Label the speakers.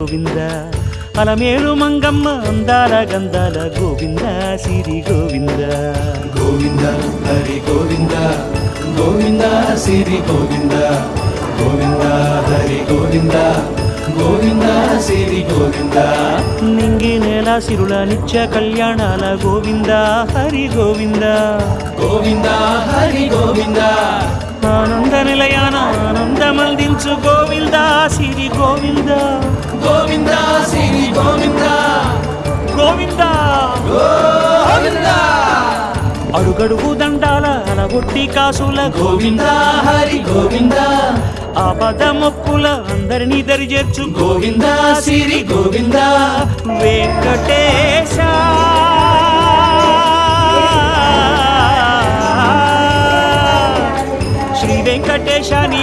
Speaker 1: గోవింద అలమేలు మంగమ్మ అందాల గంధాల గోవింద సిరి గోవింద
Speaker 2: గోవింద హరి గోవింద గోవింద సిరి గోవింద గోవింద హరి గోవింద గోవింద సిరి గోవింద
Speaker 1: నింగి నేల సిరుల నిత్య కళ్యాణాల గోవింద హరి గోవింద
Speaker 2: గోవింద హరి గోవింద
Speaker 1: ఆనంద నిలయాన ఆనందమందించు గోవింద సిరి గోవింద
Speaker 2: గోవింద సిరి గోవింద
Speaker 1: గోవింద
Speaker 2: గోవింద
Speaker 1: అడుగడుగు దండాల అలగొట్టి కాసుల
Speaker 2: గోవింద హరి గోవింద
Speaker 1: ఆపద మొక్కుల అందరినీ దరిచేర్చు
Speaker 2: గోవింద సిరి గోవింద
Speaker 1: వెంకటేశ శ్రీ వెంకటేశ నీ